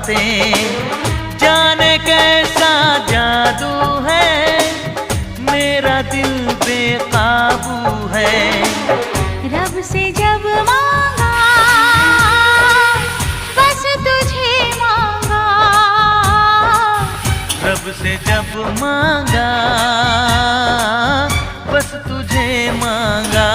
बातें। जाने कैसा जादू है, मेरा दिल बेकाबू है। रब से जब मांगा बस तुझे मांगा, रब से जब मांगा बस तुझे मांगा।